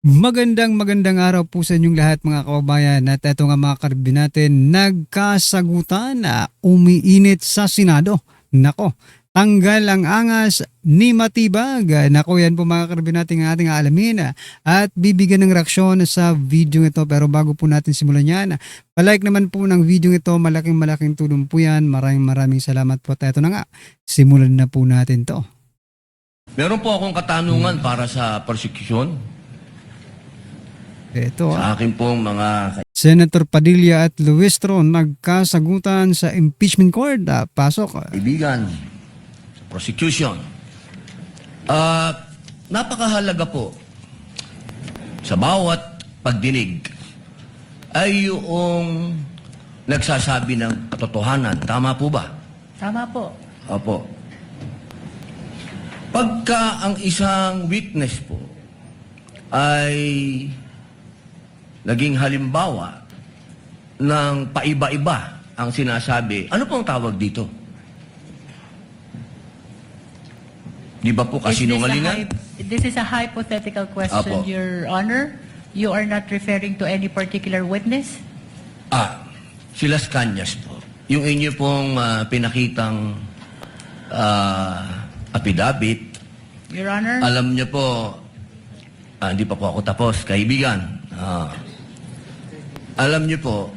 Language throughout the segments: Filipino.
Magandang araw po sa inyong lahat mga kababayan at eto nga mga karbi natin nagkasagutan na umiinit sa Senado. Nako, tanggal ang angas ni Matibag. Nako yan po mga karbi natin ang ating alamin at bibigyan ng reaksyon sa video ito. Pero bago po natin simulan yan, palike naman po ng video ito, malaking tulong po yan. Maraming salamat po at eto na nga, simulan na po natin to. Meron po akong katanungan para sa persecution. Ito Sa akin pong mga Senator Padilla at Luistro nagkasagutan sa impeachment court. Pasok. kaibigan, prosecution. Napakahalaga po sa bawat pagdinig ay yung nagsasabi ng katotohanan. Tama po ba? Tama po. Opo. Pagka ang isang witness po ay naging halimbawa ng paiba-iba ang sinasabi, ano pong tawag dito? Di ba po kasinungalingan? This is a hypothetical question, Apo. Your Honor. You are not referring to any particular witness? Si Las Cañas po. Yung inyo pong pinakitang affidavit, Your Honor? alam niyo po, hindi pa po ako tapos, kaibigan. Alam niyo po,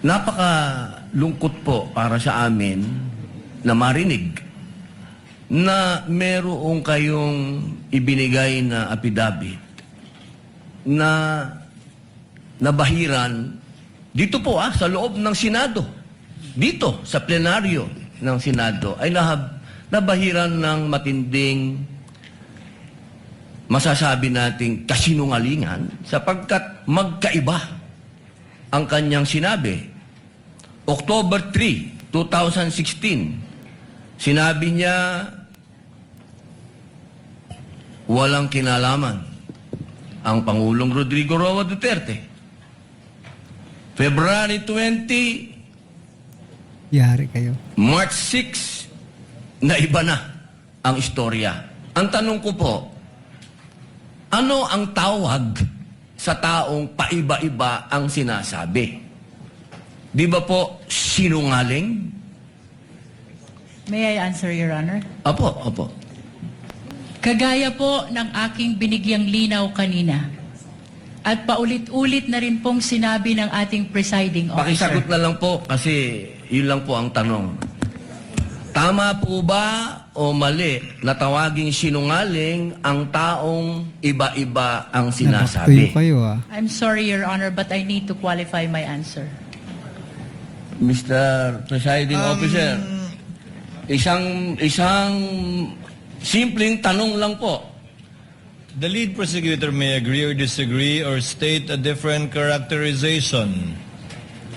napakalungkot po para sa amin na marinig na merong kayong ibinigay na affidavit na nabahiran dito po sa loob ng Senado. Dito, sa plenaryo ng Senado ay nabahiran ng matinding masasabi nating kasinungalingan sapagkat magkaiba ang kanyang sinabi. October 3, 2016, sinabi niya walang kinalaman ang Pangulong Rodrigo Roa Duterte. February 20, Yari kayo. March 6, na iba na ang istorya. Ang tanong ko po, ano ang tawag sa taong paiba-iba ang sinasabi? Di ba po sinungaling? May I answer, Your Honor? Opo. Kagaya po ng aking binigyang linaw kanina at paulit-ulit na rin pong sinabi ng ating presiding officer. Pakisagot na lang po kasi yun lang po ang tanong. Tama po ba o mali na tawaging sinungaling ang taong iba-iba ang sinasabi? Kayo I'm sorry, Your Honor, but I need to qualify my answer. Mr. Presiding Officer, isang simpleng tanong lang po. The lead prosecutor may agree or disagree or state a different characterization.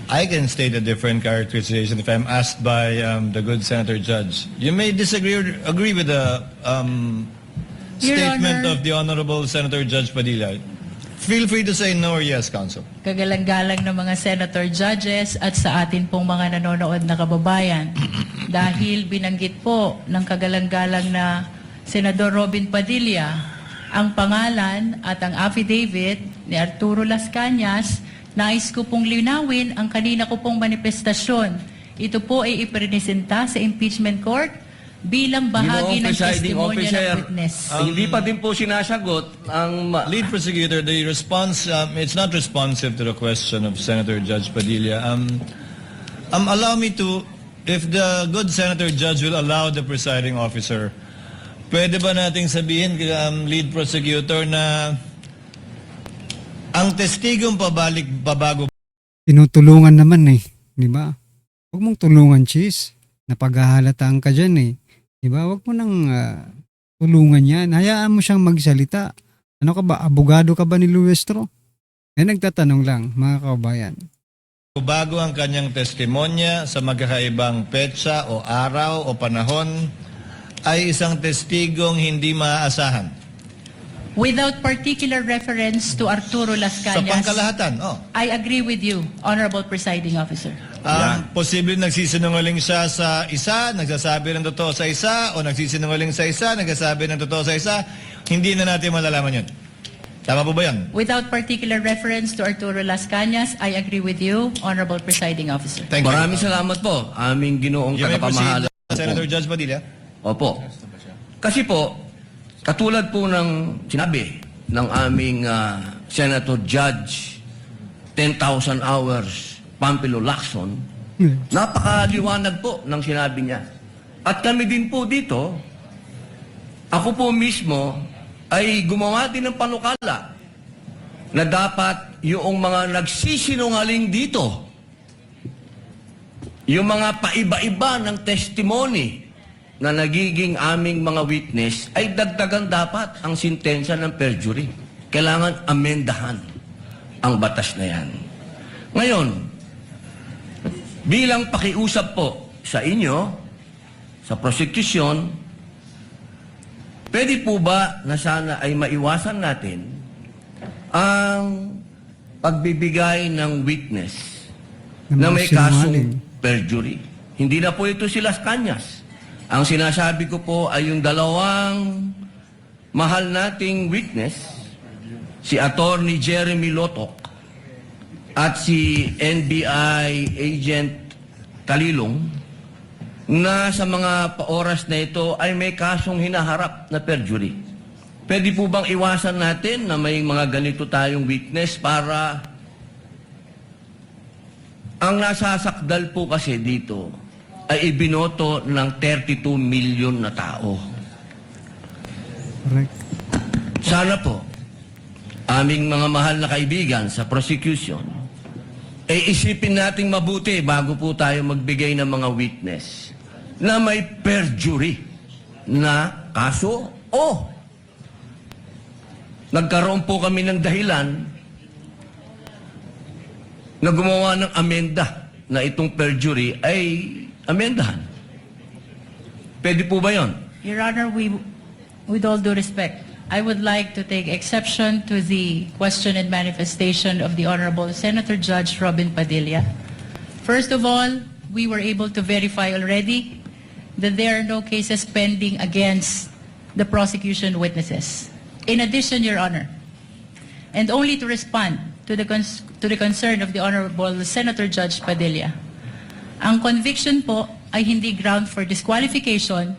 I can state a different characterization if I'm asked by the good Senator Judge. You may disagree or agree with the statement Honor, of the Honorable Senator Judge Padilla. Feel free to say no or yes, Counsel. kagalang-galang ng mga senator judges at sa atin pong mga nanonood na kababayan. Dahil binanggit po ng kagalang-galang na Senador Robin Padilla ang pangalan at ang affidavit ni Arturo Las Cañas, nais ko pong linawin ang kanina ko pong manifestasyon. Ito po ay ipresenta sa impeachment court bilang bahagi ng testimonya ng witness. Hindi pa din po sinasagot ang... Lead prosecutor, the response, it's not responsive to the question of Senator Judge Padilla. Allow me to, if the good Senator Judge will allow the presiding officer, pwede ba nating sabihin, lead prosecutor, na ang testigong pabago. Tinutulungan naman di ba? Huwag mong tulungan, Cheese. Napaghahalataan ka dyan di ba? Huwag mo nang tulungan yan. Hayaan mo siyang magsalita. Ano ka ba? Abogado ka ba ni Luistro? Nagtatanong lang, mga kababayan. Bago ang kanyang testimonya sa magkakaibang petsa o araw o panahon, ay isang testigong hindi maaasahan. Without particular reference to Arturo Las Sa Cañas, pangkalahatan, I agree with you, Honorable Presiding Officer. Posibleng nagsisinungaling siya sa isa, nagsasabi ng totoo sa isa, o nagsisinungaling sa isa, nagsasabi ng totoo sa isa, hindi na natin malalaman yun. Tama po ba yan? Without particular reference to Arturo Las Cañas, I agree with you, Honorable Presiding Officer. Thank you. Maraming salamat po, aming ginoong You may proceed, tagapamahala. Senator Judge Padilla. Opo. Kasi po, katulad po ng sinabi ng aming Senator Judge 10,000 hours Pampilo Lacson, napakaliwanag po ng sinabi niya. At kami din po dito, ako po mismo ay gumawa din ng panukala na dapat yung mga nagsisinungaling dito, yung mga paiba-iba ng testimony na nagiging aming mga witness, ay dagdagan dapat ang sintensya ng perjury. Kailangan amendahan ang batas na yan. Ngayon, bilang pakiusap po sa inyo, sa prosecution, pwede po ba na sana ay maiwasan natin ang pagbibigay ng witness na may kasong perjury? Hindi na po ito si Las Cañas. Ang sinasabi ko po ay yung dalawang mahal nating witness, si Attorney Jeremy Lotok at si NBI Agent Kalilong, na sa mga oras na ito ay may kasong hinaharap na perjury. Pwede po bang iwasan natin na may mga ganito tayong witness para ang nasasakdal po kasi dito ay ibinoto ng 32 million na tao. Correct. Sana po, aming mga mahal na kaibigan sa prosecution, ay isipin nating mabuti bago po tayo magbigay ng mga witness na may perjury na kaso o nagkaroon po kami ng dahilan na gumawa ng amenda na itong perjury ay amendahan. Pwede po ba yon? Your Honor, with all due respect, I would like to take exception to the question and manifestation of the Honorable Senator Judge Robin Padilla. First of all, we were able to verify already that there are no cases pending against the prosecution witnesses. In addition, Your Honor, and only to respond to the concern of the Honorable Senator Judge Padilla, ang conviction po ay hindi ground for disqualification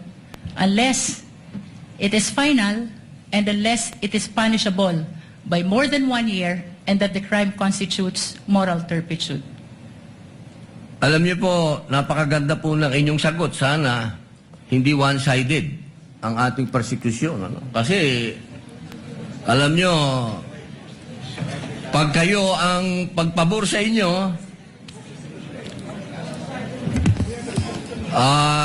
unless it is final and unless it is punishable by more than 1 year and that the crime constitutes moral turpitude. Alam niyo po, napakaganda po ng inyong sagot. Sana hindi one-sided ang ating persecution. Ano? Kasi, alam niyo, pag kayo ang pagpabor sa inyo,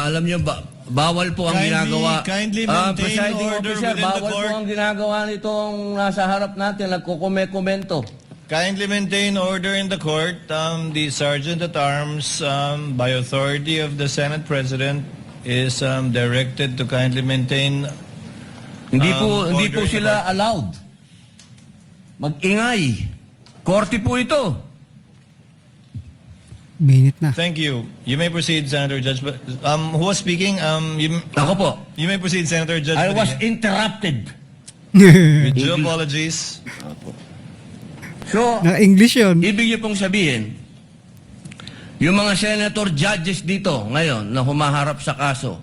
alam niyo, bawal po ang ginagawa. Kindly maintain Presiding order Officer, within the bawal court. po ang ginagawa nitong nasa harap natin, nagkukomento. Kindly maintain order in the court. The Sergeant at Arms, by authority of the Senate President, is directed to kindly maintain. Hindi po order in the sila allowed. Mag-ingay. Korte po ito. Minute na. Thank you. You may proceed, Senator Judge. Who was speaking? Ako po. You may proceed, Senator Judge. I was Padilla. interrupted. With due apologies. So, Na English yun. ibig niyo pong sabihin, yung mga senator judges dito ngayon na humaharap sa kaso,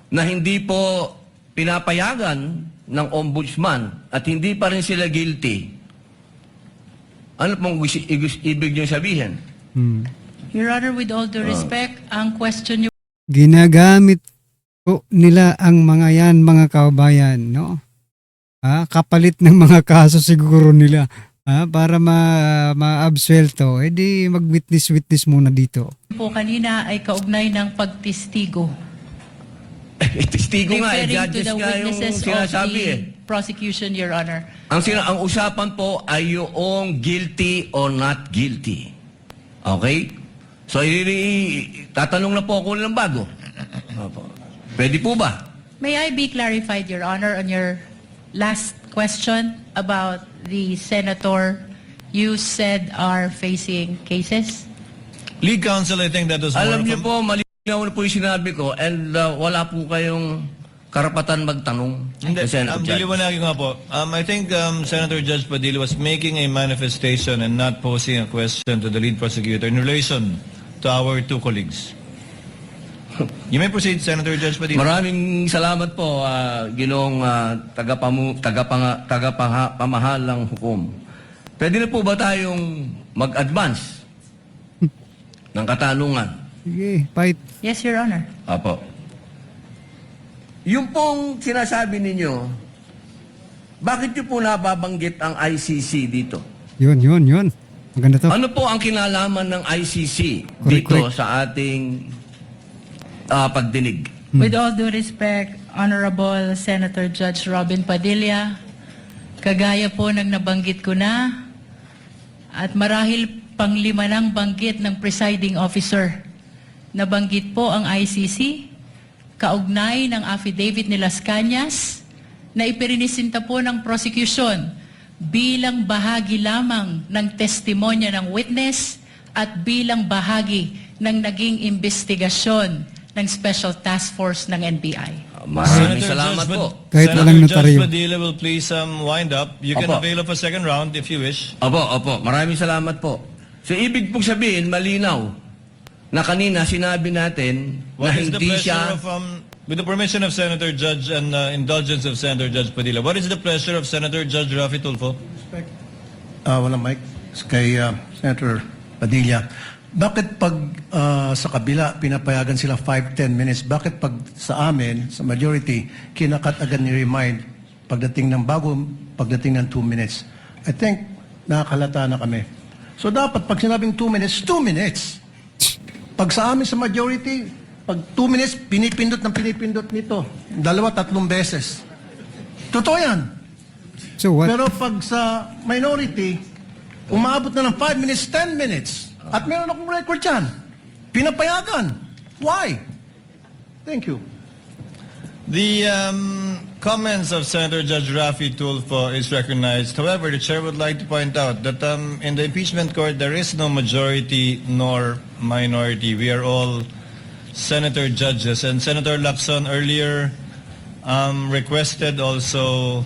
na hindi po pinapayagan ng ombudsman at hindi pa rin sila guilty, ano pong ibig niyo sabihin? Your Honor, with all due respect, ang question niyo Ginagamit po nila ang mga yan, mga kababayan, no? Kapalit ng mga kaso siguro nila. Para ma-absuelto, edi mag-witness muna dito. po kanina ay kaugnay ng pagtistigo. Testigo nga, Referring to judges the nga yung witnesses of sinasabi the prosecution, Your Honor. Ang usapan po ay yung guilty or not guilty. Okay? So, tatanong na po ako ng bago. Opo. Pwede po ba? May I be clarified, Your Honor, on your last question about the senator you said are facing cases? Lead counsel, I think that was more Alam niyo of po, malinaw na po yung sinabi ko and wala po kayong karapatan magtanong Hindi, sa Senate Judge. diliwanagin ko nga po. I think Senator Judge Padilla was making a manifestation and not posing a question to the lead prosecutor in relation to our two colleagues. You may proceed, Senator Judge Padilla. Maraming salamat po, Ginoong tagapamahalang hukom. Pwede na po ba tayong mag-advance ng katanungan? Sige, fight. Yes, Your Honor. Apo. Yung pong sinasabi ninyo, bakit nyo po nababanggit ang ICC dito? Yun. Maganda to. Ano po ang kinalaman ng ICC Correct, dito correct. sa ating pagdinig? With all due respect, Honorable Senator Judge Robin Padilla, kagaya po ng nabanggit ko na, at marahil panglima ng banggit ng presiding officer, nabanggit po ang ICC, kaugnay ng affidavit ni Las Cañas, na ipirinisinta po ng prosecution bilang bahagi lamang ng testimonya ng witness at bilang bahagi ng naging investigasyon ng Special Task Force ng NBI. Maraming salamat po. Kahit Senator walang Judge notaryo. Padilla will please wind up. You can Opo. avail of a second round if you wish. Opo. Maraming salamat po. So, ibig pong sabihin, malinaw, na kanina sinabi natin na What is the hindi pleasure siya... of, with the permission of Senator Judge and indulgence of Senator Judge Padilla, what is the pleasure of Senator Judge Rafi Tulfo? Walang mic. Kay Senator Padilla. Bakit pag sa kabila pinapayagan sila 5-10 minutes, bakit pag sa amin, sa majority, kinakat agad ni remind pagdating ng pagdating ng 2 minutes? I think nakakalata na kami. So dapat pag sinabing 2 minutes, 2 minutes. Pag sa amin sa majority, pag 2 minutes, pinipindot nito. 2-3 beses. Totoo yan. So what? Pero pag sa minority, umaabot na ng 5 minutes, 10 minutes. At meron akong record yan. Pinapayagan. Why? Thank you. The comments of Senator Judge Rafi Tulfo is recognized. However, the chair would like to point out that in the impeachment court, there is no majority nor minority. We are all senator judges. And Senator Lacson earlier requested also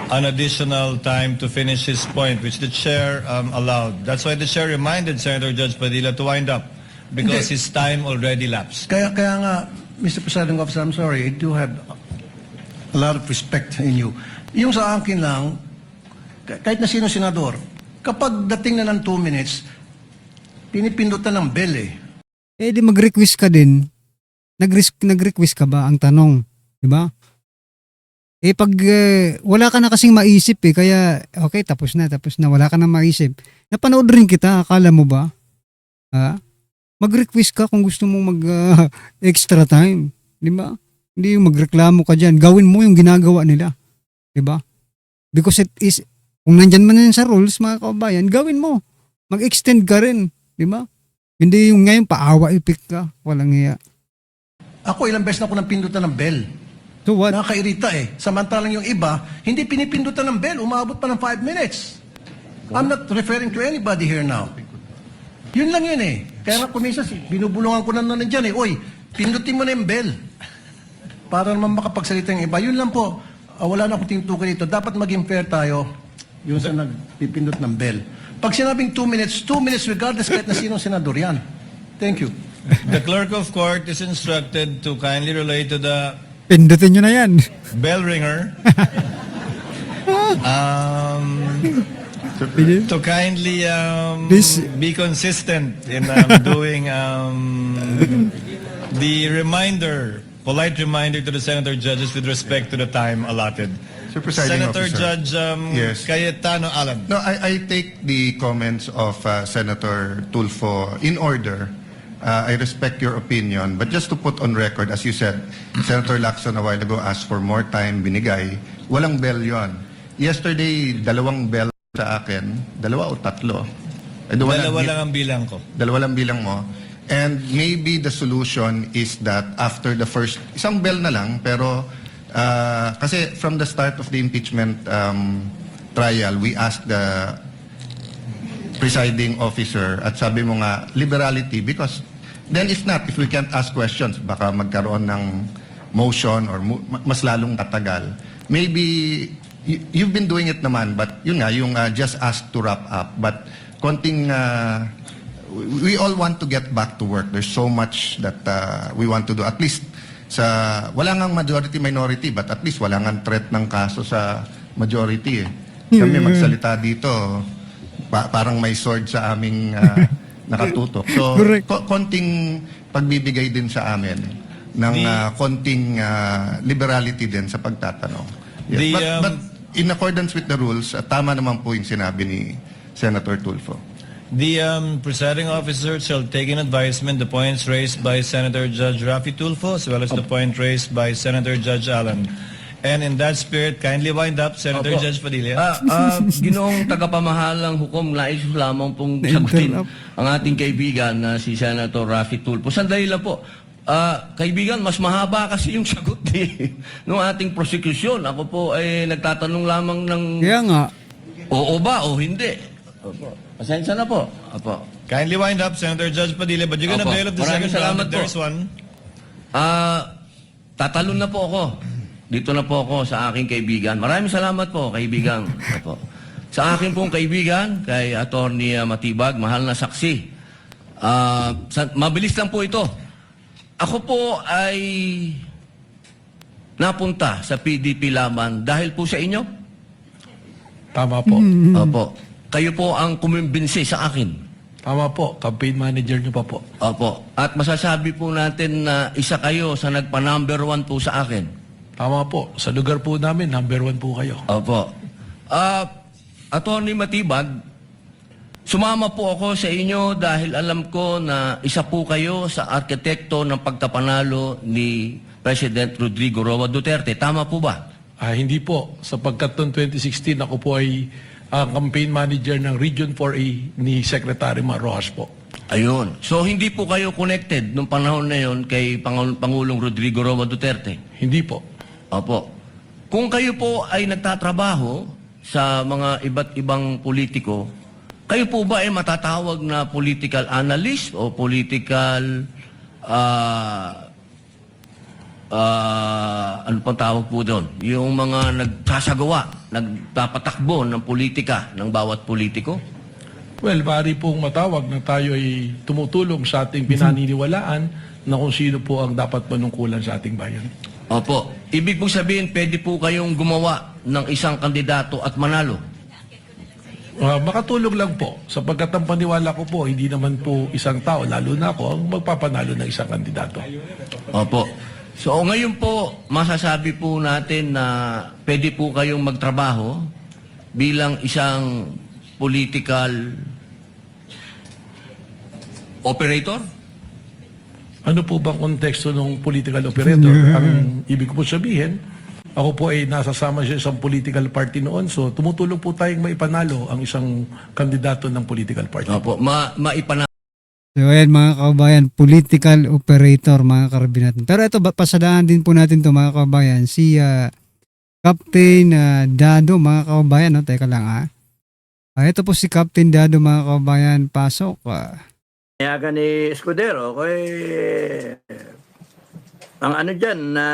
an additional time to finish his point, which the chair allowed. That's why the chair reminded Senator Judge Padilla to wind up because Hindi. his time already lapsed. Kaya nga, Mr. Presiding Officer, I'm sorry, I do have a lot of respect in you. Yung sa akin lang, kahit na sino senador, kapag dating na ng 2 minutes, pinipindutan ng bell eh. Eh di mag-request ka din. Nag-request ka ba ang tanong? Diba? Eh pag wala ka na kasing maisip kaya okay, tapos na, wala ka na maisip. Napanood rin kita, akala mo ba? Ha? Mag-request ka kung gusto mong mag-extra time. Di ba? Hindi yung magreklamo ka dyan. Gawin mo yung ginagawa nila. Di ba? Because it is, kung nandyan man yan sa rules, mga kababayan, gawin mo. Mag-extend ka rin. Di ba? Hindi yung ngayon paawa-ipik ka. Walang hiya. Ako ilang beses na ako nang pindutan ng bell. So what? Nakakairita eh. Samantalang yung iba, hindi pinipindutan ng bell, umabot pa ng 5 minutes. I'm not referring to anybody here now. Yun lang yun eh. Kaya nga kumisas, binubulungan ko na nandiyan eh. Oy, pindutin mo na yung bell. Para naman makapagsalita yung iba. Yun lang po. Wala na akong tinutukoy dito. Dapat maging fair tayo yung sa nagpipindot ng bell. Pag sinabing 2 minutes regardless kahit na sinong senador yan. Thank you. The clerk of court is instructed to kindly relate to the Pindutin nyo na yan. bell ringer to kindly be consistent in doing the polite reminder to the senator judges with respect to the time allotted. Sir Presiding Senator Officer. Judge Yes. Cayetano Alan. No, I take the comments of Senator Tulfo in order. I respect your opinion, but just to put on record, as you said, Senator Lacson a while ago asked for more time, binigay. Walang bell yon. Yesterday, 2 bell sa akin, 2 o 3. I don't wanna Dalawa give- lang ang bilang ko. 2 lang bilang mo. And maybe the solution is that after the first, isang bell na lang, pero kasi from the start of the impeachment trial, we asked the presiding officer at sabi mo nga, liberality, because then if we can't ask questions, baka magkaroon ng motion or mas lalong tatagal. Maybe you've been doing it naman, but yun nga, yung just ask to wrap up. But konting, we all want to get back to work. There's so much that we want to do. At least, wala ngang majority-minority, but at least wala ngang threat ng kaso sa majority eh. Kami magsalita dito, parang may sword sa aming nakatutok. So, Correct. konting pagbibigay din sa amin ng konting liberality din sa pagtatanong. Yes. But in accordance with the rules, tama naman po yung sinabi ni Senator Tulfo. The presiding officer shall take in advisement the points raised by Senator Judge Rafi Tulfo as well as the point raised by Senator Judge Allen. And in that spirit, kindly wind up, Senator Opo. Judge Padilla. Ginoong tagapamahalang hukom, nais lamang pong sagutin ang ating kaibigan na si Senator Rafi Tulfo. Sandali lang po. Kaibigan, mas mahaba kasi yung sagot ng ating prosecution. Ako po ay nagtatanong lamang ng Kaya nga, oo ba o hindi. Opo. Pasensya na po. Opo. Kindly wind up, Senator Judge Padilla, but you're gonna Opo. bail of the Maraming second round salamat if po. there's one. Tatalon na po ako. Dito na po ako sa aking kaibigan. Maraming salamat po, kaibigan. Opo. Sa aking pong kaibigan, kay Attorney Matibag, mahal na saksi. Mabilis lang po ito. Ako po ay napunta sa PDP laban dahil po sa inyo. Tama po. Opo. Kayo po ang kumimbinsi sa akin. Tama po. Campaign manager nyo pa po. Opo. At masasabi po natin na isa kayo sa nagpa-number 1 po sa akin. Tama po. Sa lugar po namin, number 1 po kayo. Opo. Attorney Matibag, sumama po ako sa inyo dahil alam ko na isa po kayo sa arkitekto ng pagkapanalo ni President Rodrigo Roa Duterte. Tama po ba? Hindi po. Sapagkat noong 2016, ako po ay campaign manager ng Region 4A ni Secretary Mar Rojas po. Ayun. So hindi po kayo connected nung panahon na yon kay Pangulong Rodrigo Roa Duterte? Hindi po. Opo. Kung kayo po ay nagtatrabaho sa mga iba't ibang politiko, kayo po ba ay matatawag na political analyst o political ano pang tawag po doon? Yung mga nagsasagawa, nagpapatakbo ng politika ng bawat politiko? Well, maaari pong matawag na tayo ay tumutulong sa ating pinaniniwalaan na kung sino po ang dapat manungkulan sa ating bayan. Opo. Ibig pong sabihin, pwede po kayong gumawa ng isang kandidato at manalo? Makatulong lang po. Sapagkat ang paniwala ko po, hindi naman po isang tao, lalo na ako, ang magpapanalo ng isang kandidato. Opo. So ngayon po, masasabi po natin na pwede po kayong magtrabaho bilang isang political operator? Ano po bang konteksto ng political operator? Ang ibig ko po sabihin, ako po ay nasasama siya sa isang political party noon, so tumutulong po tayong maipanalo ang isang kandidato ng political party. Opo. Maipanalo. so ayan mga kababayan, political operator mga karabin natin. Pero ito, pasadaan din po natin to mga kababayan, si Captain Dado mga kababayan, no? Teka lang ito po si Captain Dado mga kababayan, pasok. Niyaga ni Escudero, ang ano dyan, na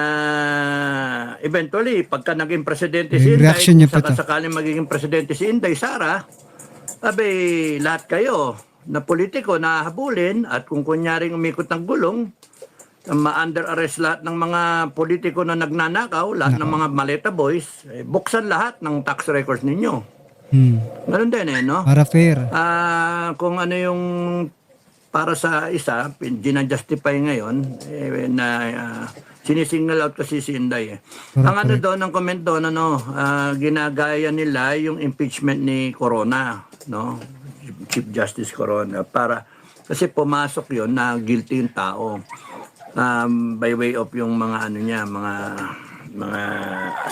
eventually, pagka naging presidente si Yung Inday, reaction niya kung pa to. sakaling magiging presidente si Inday, Sara, lahat kayo na politiko na habulin at kung kunyaring umikot ng gulong, ma-under arrest lahat ng mga politiko na nagnanakaw, lahat ng mga maleta boys, buksan lahat ng tax records ninyo. Ganun din no? Para fair. Kung ano yung para sa isa, ginajustify ngayon, na sinisignal out kasi si Inday. Ang ano doon, ang comment doon, ginagaya nila yung impeachment ni Corona, no? Chief Justice Corona, kasi pumasok yon na guilty yung tao. By way of yung mga ano niya, mga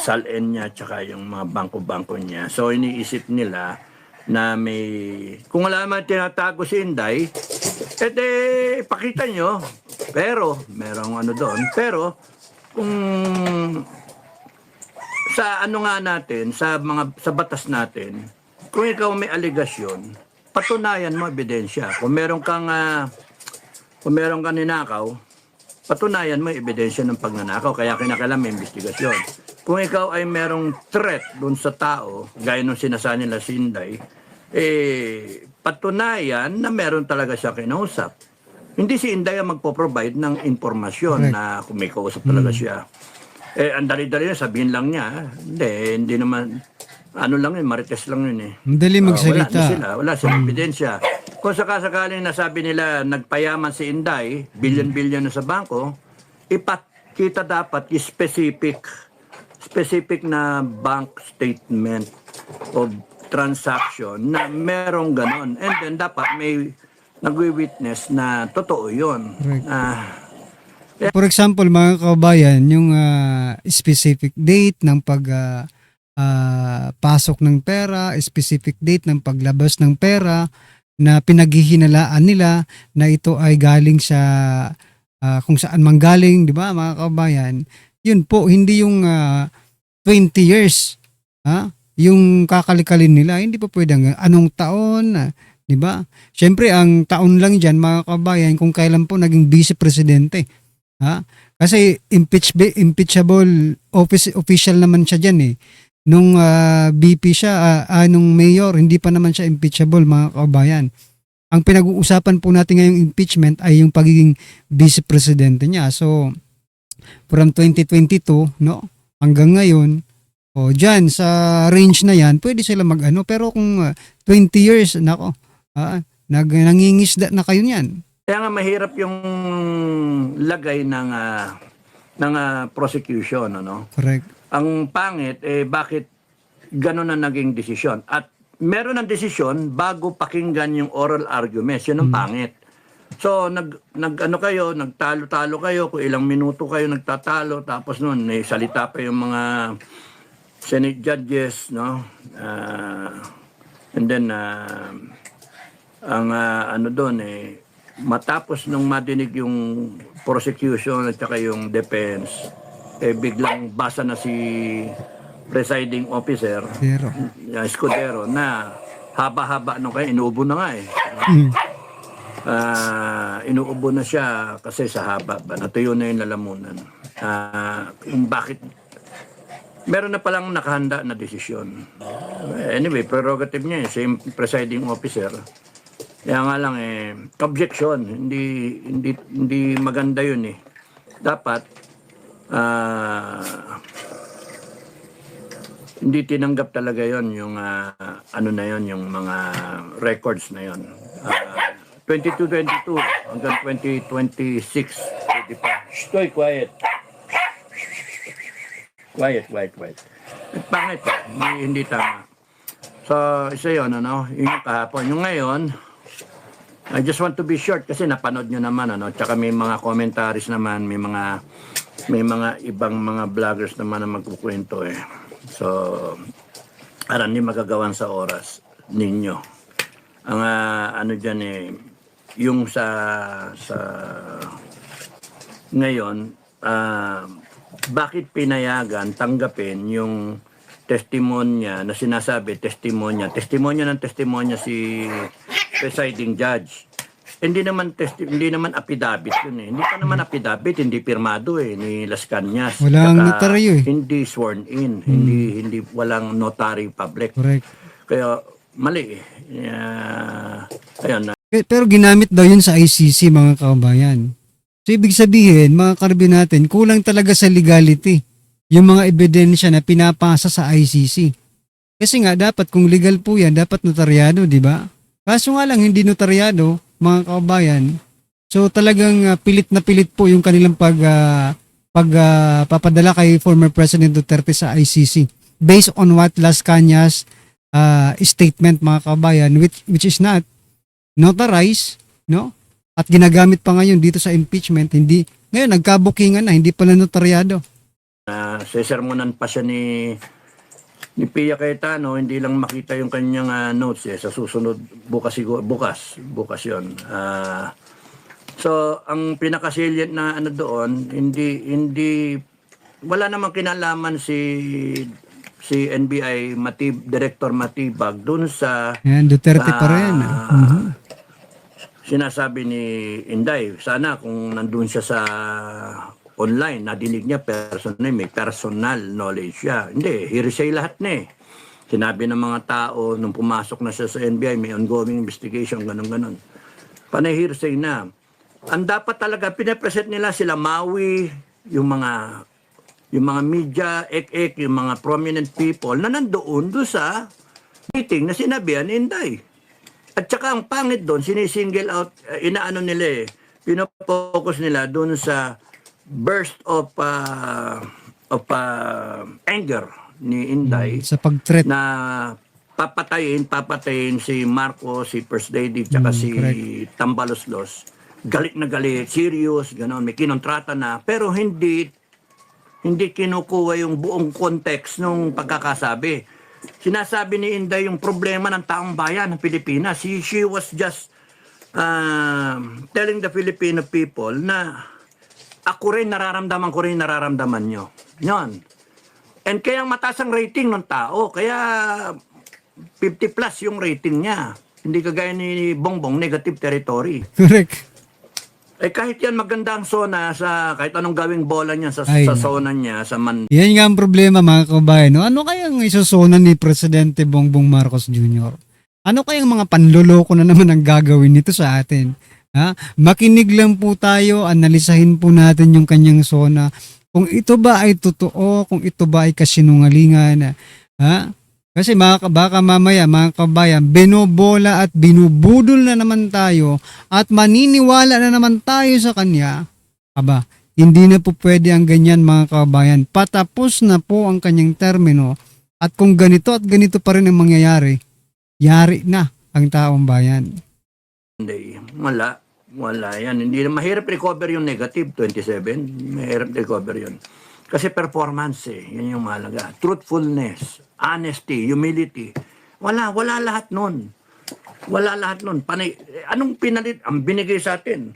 SALN niya, tsaka yung mga bangko-bangko niya. So iniisip nila na kung wala naman tinatago si Inday, pakita nyo. Pero, merong ano doon. Pero, kung sa ano nga natin, sa batas natin, kung ikaw may aligasyon, patunayan mo ebidensya. Kung meron kang ninakaw, patunayan mo yung ebidensya ng pagnanakaw. Kaya kinakailangan may investigasyon. Kung ikaw ay merong threat dun sa tao, gaya nung sinasabi nila si Inday, patunayan na meron talaga siya kinausap. Hindi si Inday ang magpo-provide ng impormasyon na kung may kausap talaga siya. Ang dali-dali na, sabihin lang niya, hindi naman, ano lang yun, marites lang yun eh. Madali magsalita. Wala silang ebidensya. Kung sakasakaling nasabi nila nagpayaman si Inday, billion-billion na sa bangko, ipakita dapat yung specific na bank statement of transaction na merong ganon. And then dapat may nagwi-witness na totoo yun. For example, mga kababayan, yung specific date ng pasok ng pera, specific date ng paglabas ng pera na pinaghihinalaan nila na ito ay galing sa kung saan manggaling, di ba mga kababayan? Yun po, hindi yung 20 years, yung kakalikalin nila, hindi po pwedeng anong taon, di ba? Siyempre, ang taon lang dyan, mga kababayan, kung kailan po naging vice-presidente. Kasi impeachable official naman siya dyan eh. Nung VP siya, nung mayor, hindi pa naman siya impeachable, mga kababayan. Ang pinag-uusapan po natin ngayong impeachment ay yung pagiging vice-presidente niya. So, from 2022, no, hanggang ngayon, dyan sa range na yan, pwede sila mag-ano. Pero kung 20 years, nako, nangingisda na kayo niyan. Kaya nga mahirap yung lagay ng prosecution, ano? Correct. Ang pangit, bakit gano'n na naging desisyon? At meron ng desisyon bago pakinggan yung oral arguments. Yun ang pangit. So, nagtalo-talo kayo, kung ilang minuto kayo nagtatalo, tapos noon, may salita pa yung mga Senate judges, no? And then, matapos nung madinig yung prosecution at saka yung defense, biglang basa na si presiding officer, Escudero, na haba-haba nung kayo, inuubo na nga eh. Inuubo na siya kasi sa haba ba, natuyo na yung lalamunan. Kung bakit, meron na palang nakahanda na desisyon. Anyway, prerogative niya same presiding officer. Kaya nga lang objection, hindi maganda yun eh. Dapat hindi tinanggap talaga yon yung yung mga records na yon. 2022 hanggang 2026 pwede pa. Stoy, quiet. Quiet. Pangit pa, hindi tama. So, isa yun, yung kahapon. Yung ngayon, I just want to be short kasi napanood nyo naman, tsaka may mga commentaries naman, may mga ibang mga vloggers naman na magkukwento eh. So, hindi magagawan sa oras ninyo. Ang dyan yung sa ngayon, bakit pinayagan tanggapin yung testimonya na sinasabi, testimonya si presiding judge. Hindi naman affidavit yun eh. Hindi pa naman affidavit, hindi pirmado ni Las Cañas. Walang notaryo eh. Hindi sworn in, hindi walang notary public. Correct. Kaya mali eh. Ayun. Pero ginamit daw yun sa ICC, mga kababayan. So ibig sabihin, mga karbi natin, kulang talaga sa legality yung mga ebidensya na pinapasa sa ICC. Kasi nga dapat kung legal po yan, dapat notaryado, di ba? Kaso nga lang hindi notaryado, mga kababayan. So talagang pilit na pilit po yung kanilang papadala kay former President Duterte sa ICC based on what Las Cañas statement, mga kababayan, which is not notarized, no? At ginagamit pa ngayon dito sa impeachment, ngayon nagkabukingan na, hindi pala notaryado. Sesermonan pa siya ni Pia Cayetano, hindi lang makita yung kanyang notes sa susunod bukas yun. So ang pinaka-salient na doon, hindi wala namang kinalaman si NBI Director Matibag doon sa Duterte pa rin. sinasabi ni Inday, sana kung nandun siya sa online, nadinig niya personal, may personal knowledge siya. Hindi, hearsay lahat na eh. Sinabi ng mga tao, nung pumasok na siya sa NBI, may ongoing investigation, ganun-ganun. Panay hearsay na. Ang dapat talaga, pinapresent nila sila Maui, yung mga media, yung mga prominent people na nandoon doon sa meeting na sinabihan ni Inday. At saka ang pangit doon, sinisingle out, inaano nila pinopokus nila doon sa burst of anger ni Inday Sa pag-threat. na papatayin si Marcos, si First Lady, tsaka si correct. Tambaloslos. Galit na galit, serious, gano'n, may kinontrata na, pero hindi kinukuha yung buong context ng pagkakasabi. Sinasabi ni Inday yung problema ng taong bayan ng Pilipinas. She was just telling the Filipino people na ako rin nararamdaman nyo. Yon. And kaya mataas ang rating ng tao. Kaya 50 plus yung rating niya. Hindi kagaya ni Bongbong, negative territory. Correct. Kahit yan maganda ang zona sa kahit anong gawing bola niya sa Ay, zona niya sa Yan nga ang problema mga kabayan. No? Ano kayang isusuna ni Presidente Bongbong Marcos Jr.? Ano kayang mga panloloko na naman ang gagawin nito sa atin? Ha? Makinig lang po tayo, analisahin po natin yung kanyang zona. Kung ito ba ay totoo, kung ito ba ay kasinungalingan. Ha? Kasi baka mamaya mga kabayan, binobola at binubudol na naman tayo at maniniwala na naman tayo sa kanya. Aba, hindi na po pwede ang ganyan mga kabayan. Patapos na po ang kanyang termino at kung ganito at ganito pa rin ang mangyayari, yari na ang taong bayan. Hindi. Wala yan. Hindi na mahirap recover yung negative 27. Mahirap recover yun. Kasi performance yan yung mahalaga. Truthfulness, honesty, humility. Wala lahat nun. Wala lahat nun. Anong pinalit? Ang binigay sa atin.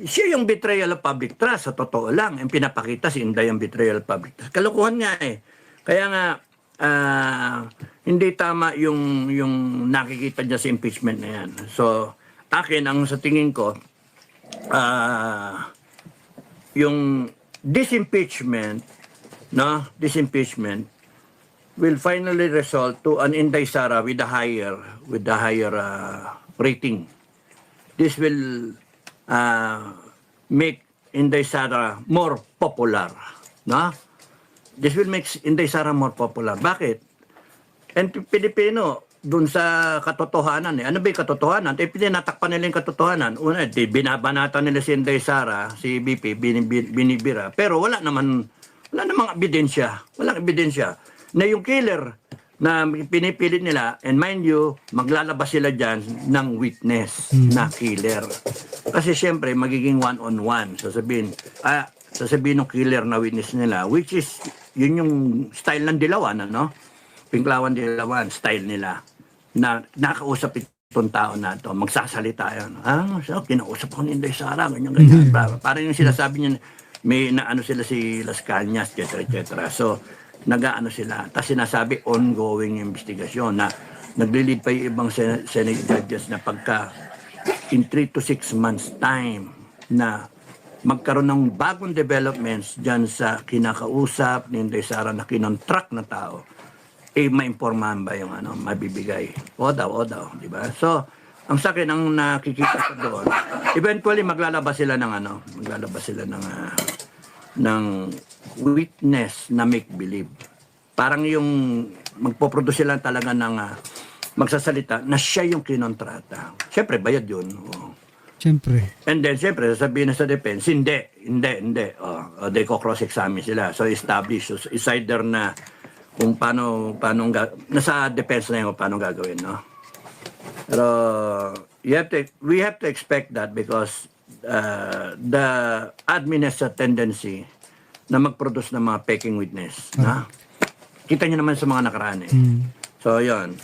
Siya yung betrayal of public trust. Sa totoo lang. Ang pinapakita si Inday ang betrayal of public trust. Kalokohan nga Kaya nga, hindi tama yung nakikita niya sa impeachment na yan. So, akin, ang sa tingin ko, yung disimpeachment will finally result to an Inday Sara with a higher rating. This will make Inday Sara more popular, no? This will make Inday Sara more popular. Bakit? And Pilipino, dun sa katotohanan Ano ba yung katotohanan? Pinatakpan nila yung katotohanan. Una, binabanatan nila si Inday Sara, si BP, binibira. Pero wala namang ebidensya. Walang ebidensya. Na yung killer na pinipilit nila, and mind you, maglalabas sila dyan ng witness na killer. Kasi syempre, magiging one-on-one. Sasabihin ng killer na witness nila, which is, yun yung style ng Dilawan, Pinklawan Dilawan, style nila. Na nakausap itong tao na ito, magsasalita yan. Kinausap ko ni Inday Sara, ganyan. Parang yung sinasabi niya, may sila si Las Cañas, etc. So, nag-aano sila. Tapos sinasabi, ongoing investigation na nagli-lead pa yung ibang Senate judges na pagka in 3 to 6 months time na magkaroon ng bagong developments dyan sa kinakausap ni Inday Sara na kinontract na tao, maimpormahan ba yung mabibigay? O daw, di ba? So, ang sa akin, ang nakikita ko doon, eventually maglalabas sila ng witness na make-believe. Parang yung magpoproduce sila talaga ng magsasalita na siya yung kinontrata. Siyempre, bayad yun. Siyempre. And then, siyempre, sasabihin na sa defense, hindi. They ko cross-examine sila. So, establish. So, it's either na kung paano nasa defense na yung paano gagawin, no? Pero we have to expect that because the admin has a tendency na mag-produce ng mga peking witness, na kita niyo naman sa mga nakaraan So yun.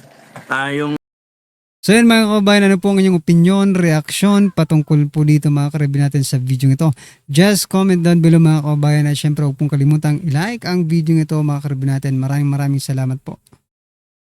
So yan mga kabayan, ano po ang inyong opinion, reaksyon patungkol po dito mga karibin natin sa video ito? Just comment down below mga kabayan at syempre huwag pong kalimutang i-like ang video ito mga karibin natin. Maraming salamat po.